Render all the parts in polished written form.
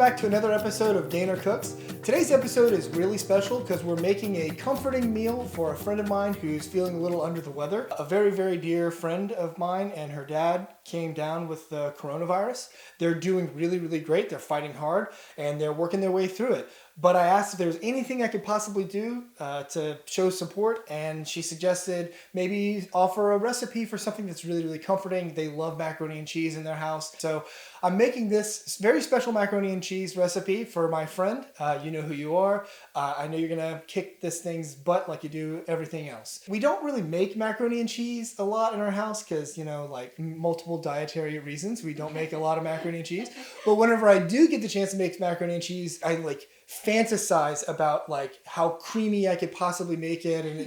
back to another episode of Ganer Cooks. Today's episode is really special because we're making a comforting meal for a friend of mine who's feeling a little under the weather. A very, very dear friend of mine and her dad came down with the coronavirus. They're doing really, really great. They're fighting hard and they're working their way through it. But I asked if there was anything I could possibly do to show support, and she suggested maybe offer a recipe for something that's really, really comforting. They love macaroni and cheese in their house. So I'm making this very special macaroni and cheese recipe for my friend. You know who you are. I know you're gonna kick this thing's butt like you do everything else. We don't really make macaroni and cheese a lot in our house because, you know, like multiple dietary reasons. We don't make a lot of macaroni and cheese. But whenever I do get the chance to make macaroni and cheese, I like fantasize about like how creamy I could possibly make it, and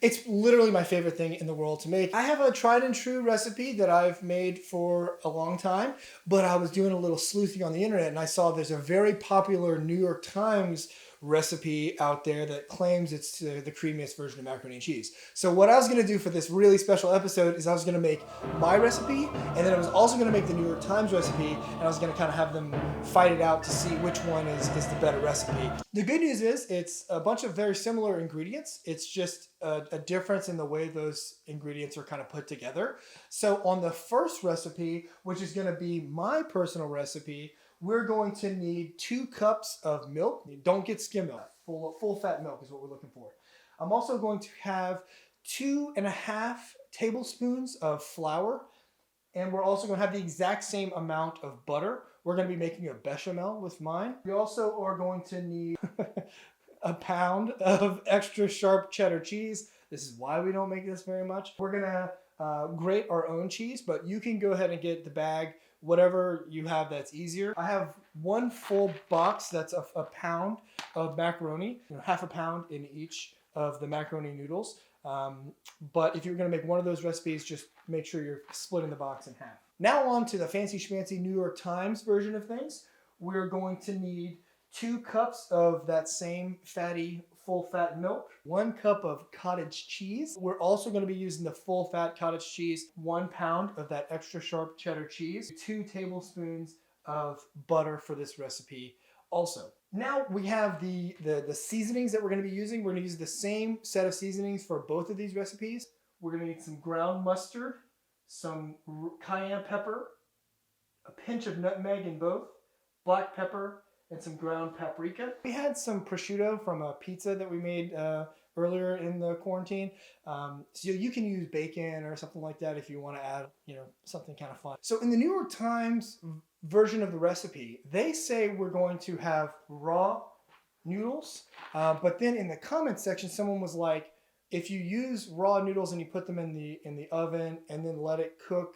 it's literally my favorite thing in the world to make. I have a tried and true recipe that I've made for a long time, but I was doing a little sleuthing on the internet and I saw there's a very popular New York Times recipe out there that claims it's the creamiest version of macaroni and cheese. So what I was going to do for this really special episode is I was going to make my recipe, and then I was also going to make the New York Times recipe, and I was going to kind of have them fight it out to see which one is the better recipe. The good news is it's a bunch of very similar ingredients. It's just a difference in the way those ingredients are kind of put together. So on the first recipe, which is going to be my personal recipe, we're going to need 2 cups of milk. Don't get skim milk. Full fat milk is what we're looking for. I'm also going to have 2.5 tablespoons of flour. And we're also going to have the exact same amount of butter. We're going to be making a bechamel with mine. We also are going to need a pound of extra sharp cheddar cheese. This is why we don't make this very much. We're going to grate our own cheese, but you can go ahead and get the bag, whatever you have that's easier. I have 1 full box that's a pound of macaroni, half a pound in each of the macaroni noodles. But if you're going to make one of those recipes, just make sure you're splitting the box in half. Now on to the fancy schmancy New York Times version of things. We're going to need 2 cups of that same fatty full fat milk, 1 cup of cottage cheese. We're also going to be using the full fat cottage cheese, 1 pound of that extra sharp cheddar cheese, 2 tablespoons of butter for this recipe also. Now we have the seasonings that we're going to be using. We're going to use the same set of seasonings for both of these recipes. We're going to need some ground mustard, some cayenne pepper, a pinch of nutmeg in both, black pepper, and some ground paprika. We had some prosciutto from a pizza that we made earlier in the quarantine. So you can use bacon or something like that if you want to add, something kind of fun. So in the New York Times version of the recipe, they say we're going to have raw noodles. But then in the comments section, someone was like, if you use raw noodles and you put them in the oven and then let it cook,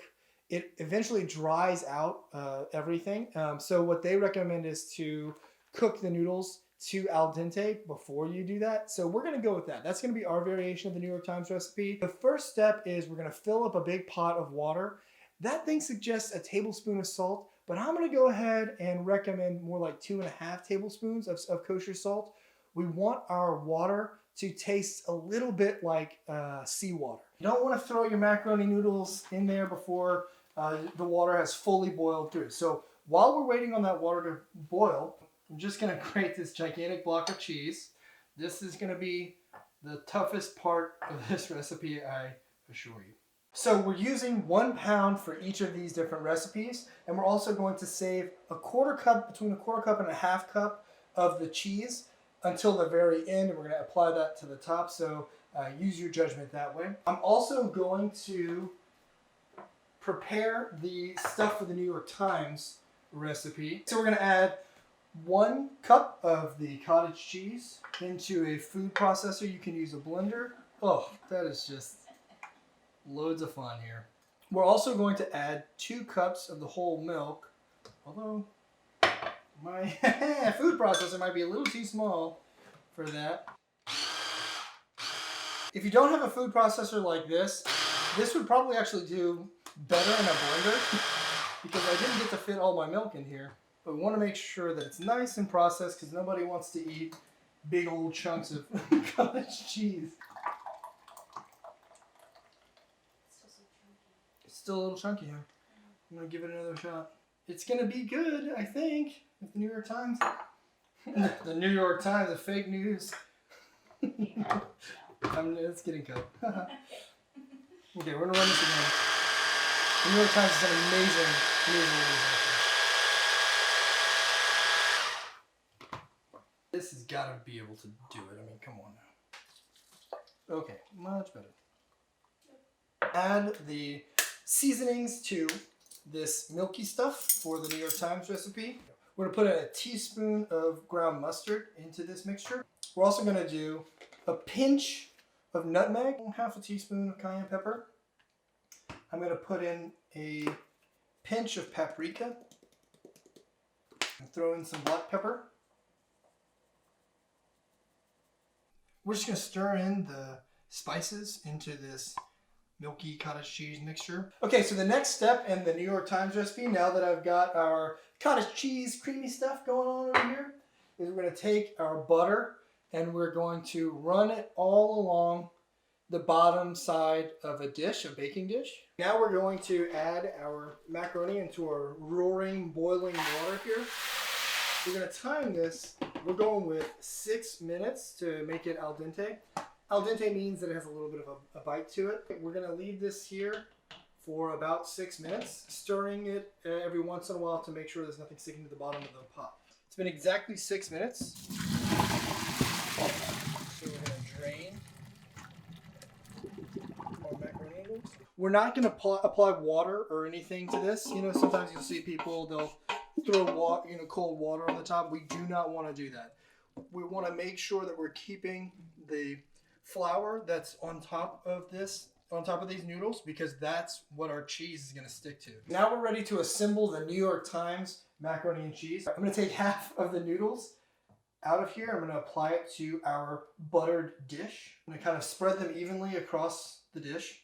it eventually dries out everything. So what they recommend is to cook the noodles to al dente before you do that. So we're going to go with that. That's going to be our variation of the New York Times recipe. The first step is we're going to fill up a big pot of water. That thing suggests a tablespoon of salt, but I'm going to go ahead and recommend more like 2.5 tablespoons of kosher salt. We want our water to taste a little bit like seawater. You don't want to throw your macaroni noodles in there before the water has fully boiled through. So while we're waiting on that water to boil, I'm just going to grate this gigantic block of cheese. This is going to be the toughest part of this recipe, I assure you. So we're using 1 pound for each of these different recipes, and we're also going to save between a quarter cup and a half cup of the cheese until the very end, and we're going to apply that to the top. So use your judgment that way. I'm also going to prepare the stuff for the New York Times recipe. So we're going to add 1 cup of the cottage cheese into a food processor. You can use a blender. Oh, that is just loads of fun here. We're also going to add 2 cups of the whole milk, although my food processor might be a little too small for that. If you don't have a food processor like this would probably actually do better in a blender because I didn't get to fit all my milk in here. But we want to make sure that it's nice and processed because nobody wants to eat big old chunks of cottage cheese. It's still a little chunky here. I'm going to give it another shot. It's gonna be good, I think. If the New York Times, the New York Times, the fake news. It's getting cut. Okay, we're gonna run this again. The New York Times is an amazing news. This has got to be able to do it. I mean, come on now. Okay, much better. Add the seasonings to this milky stuff for the New York Times recipe. We're going to put a teaspoon of ground mustard into this mixture. We're also going to do a pinch of nutmeg, half a teaspoon of cayenne pepper. I'm going to put in a pinch of paprika. And throw in some black pepper. We're just going to stir in the spices into this milky cottage cheese mixture. Okay, so the next step in the New York Times recipe, now that I've got our cottage cheese creamy stuff going on over here, is we're going to take our butter and we're going to run it all along the bottom side of a dish, a baking dish. Now we're going to add our macaroni into our roaring, boiling water here. We're going to time this. We're going with 6 minutes to make it al dente. Al dente means that it has a little bit of a bite to it. We're going to leave this here for about 6 minutes, stirring it every once in a while to make sure there's nothing sticking to the bottom of the pot. It's been exactly 6 minutes. So we're going to drain our macaroni noodles. We're not going to apply water or anything to this. You know, sometimes you'll see people, they'll throw water, cold water on the top. We do not want to do that. We want to make sure that we're keeping the flour that's on top of these noodles, because that's what our cheese is going to stick to. Now we're ready to assemble the New York Times macaroni and cheese. I'm going to take half of the noodles out of here. I'm going to apply it to our buttered dish. I'm going to kind of spread them evenly across the dish.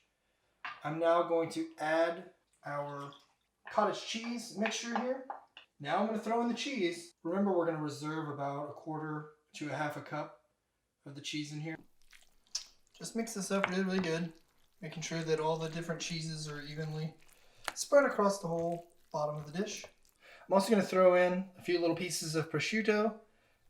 I'm now going to add our cottage cheese mixture here. Now I'm going to throw in the cheese. Remember, we're going to reserve about 1/4 to 1/2 cup of the cheese in here. Just mix this up really, really good, making sure that all the different cheeses are evenly spread across the whole bottom of the dish. I'm also going to throw in a few little pieces of prosciutto.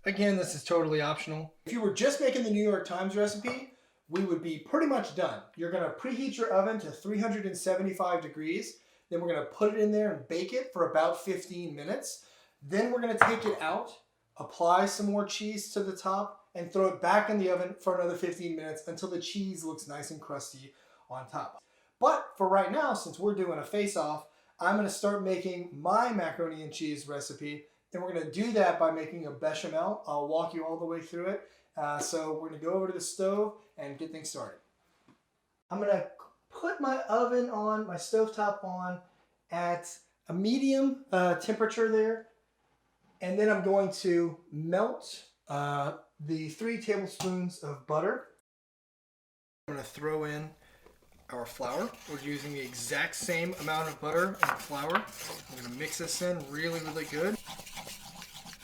Again, this is totally optional. If you were just making the New York Times recipe, we would be pretty much done. You're going to preheat your oven to 375 degrees. Then we're going to put it in there and bake it for about 15 minutes. Then we're going to take it out, apply some more cheese to the top, and throw it back in the oven for another 15 minutes until the cheese looks nice and crusty on top. But for right now, since we're doing a face-off, I'm going to start making my macaroni and cheese recipe. And we're going to do that by making a bechamel. I'll walk you all the way through it. So we're going to go over to the stove and get things started. I'm going to put my oven on, my stovetop on at a medium temperature there. And then I'm going to melt the 3 tablespoons of butter. I'm going to throw in our flour. We're using the exact same amount of butter and flour. I'm going to mix this in really, really good.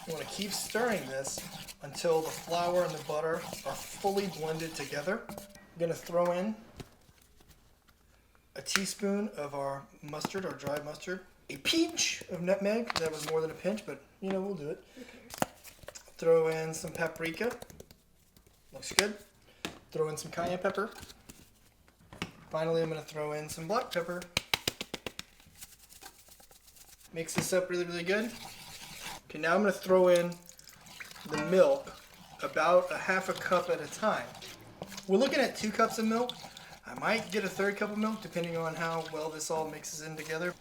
I'm going to keep stirring this until the flour and the butter are fully blended together. I'm going to throw in a teaspoon of our mustard, our dry mustard, a pinch of nutmeg. That was more than a pinch, but we'll do it. Okay. Throw in some paprika. Looks good. Throw in some cayenne pepper. Finally, I'm going to throw in some black pepper. Mix this up really, really good. Okay, now I'm going to throw in the milk, about 1/2 cup at a time. We're looking at 2 cups of milk. I might get a 1/3 cup of milk depending on how well this all mixes in together.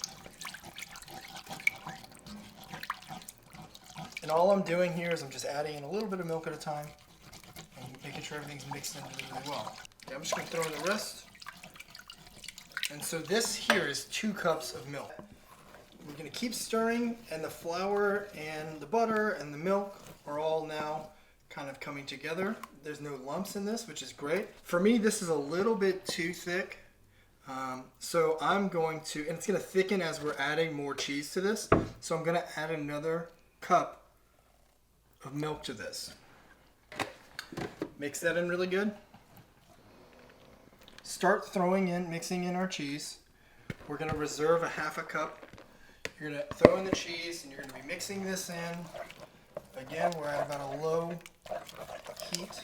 And all I'm doing here is I'm just adding in a little bit of milk at a time and making sure everything's mixed in really, really well. Okay, I'm just going to throw in the rest. And so this here is 2 cups of milk. We're going to keep stirring, and the flour and the butter and the milk are all now kind of coming together. There's no lumps in this, which is great. For me, this is a little bit too thick. So I'm going to, and it's going to thicken as we're adding more cheese to this. So I'm going to add another cup of milk to this. Mix that in really good. Start mixing in our cheese. We're going to reserve 1/2 cup. You're gonna throw in the cheese and you're gonna be mixing this in. Again, we're at about a low heat.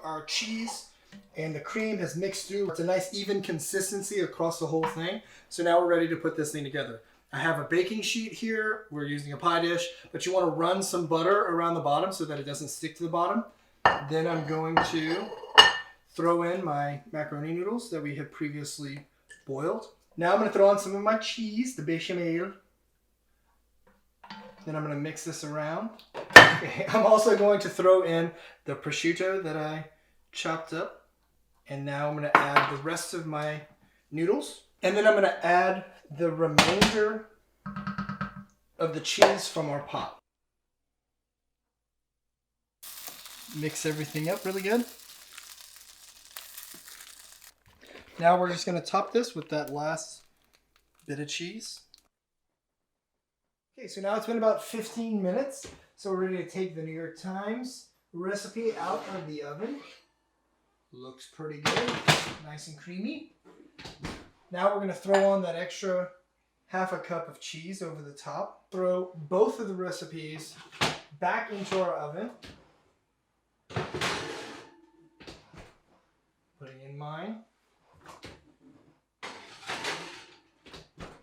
Our cheese and the cream has mixed through. It's a nice even consistency across the whole thing. So now we're ready to put this thing together. I have a baking sheet here. We're using a pie dish, but you want to run some butter around the bottom so that it doesn't stick to the bottom. Then I'm going to throw in my macaroni noodles that we had previously boiled. Now I'm going to throw on some of my cheese, the bechamel. Then I'm going to mix this around. I'm also going to throw in the prosciutto that I chopped up. And now I'm going to add the rest of my noodles. And then I'm going to add the remainder of the cheese from our pot. Mix everything up really good. Now we're just going to top this with that last bit of cheese. Okay, so now it's been about 15 minutes. So we're ready to take the New York Times recipe out of the oven. Looks pretty good, nice and creamy. Now we're going to throw on that extra half a cup of cheese over the top. Throw both of the recipes back into our oven. Putting in mine.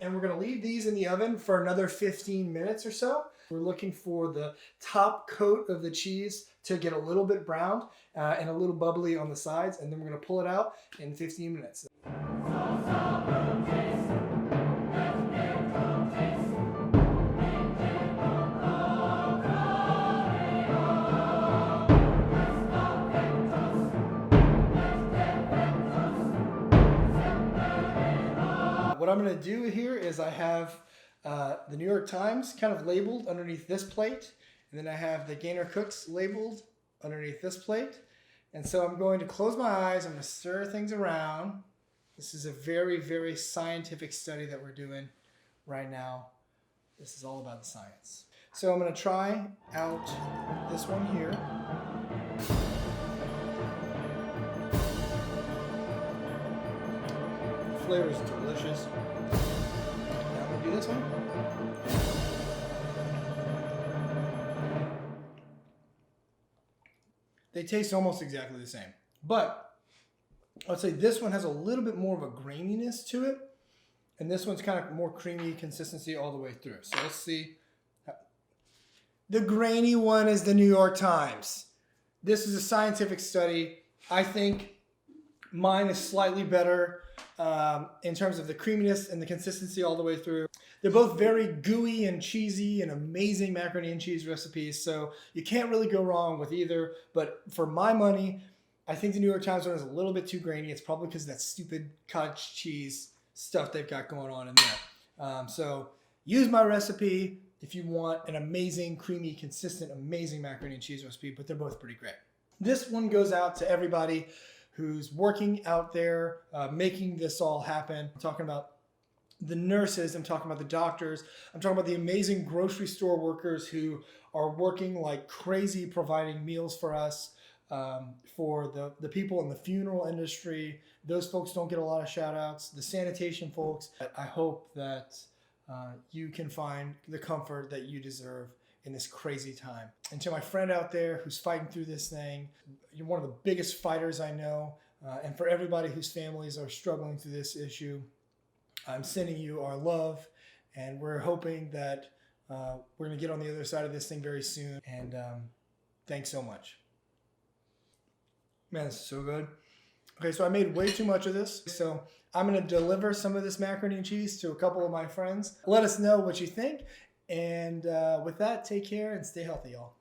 And we're going to leave these in the oven for another 15 minutes or so. We're looking for the top coat of the cheese to get a little bit browned and a little bubbly on the sides, and then we're going to pull it out in 15 minutes. What I'm going to do here is I have the New York Times kind of labeled underneath this plate, and then I have the Ganer Cooks labeled underneath this plate. And so I'm going to close my eyes, I'm going to stir things around. This is a very, very scientific study that we're doing right now. This is all about the science. So I'm going to try out this one here. The flavor is delicious. Now I'm going to do this one. They taste almost exactly the same, but I would say this one has a little bit more of a graininess to it, and this one's kind of more creamy consistency all the way through. So let's see. The grainy one is the New York Times. This is a scientific study. I think mine is slightly better in terms of the creaminess and the consistency all the way through. They're both very gooey and cheesy and amazing macaroni and cheese recipes, so you can't really go wrong with either. But for my money, I think the New York Times one is a little bit too grainy. It's probably because of that stupid cottage cheese stuff they've got going on in there. So use my recipe if you want an amazing, creamy, consistent, amazing macaroni and cheese recipe, but they're both pretty great. This one goes out to everybody who's working out there, making this all happen. I'm talking about the nurses, I'm talking about the doctors, I'm talking about the amazing grocery store workers who are working like crazy providing meals for us, for the people in the funeral industry. Those folks don't get a lot of shout outs. The sanitation folks. I hope that you can find the comfort that you deserve in this crazy time. And to my friend out there who's fighting through this thing, you're one of the biggest fighters I know. And for everybody whose families are struggling through this issue, I'm sending you our love, and we're hoping that we're going to get on the other side of this thing very soon. And thanks so much. Man, this is so good. Okay, so I made way too much of this. So I'm going to deliver some of this macaroni and cheese to a couple of my friends. Let us know what you think. And with that, take care and stay healthy, y'all.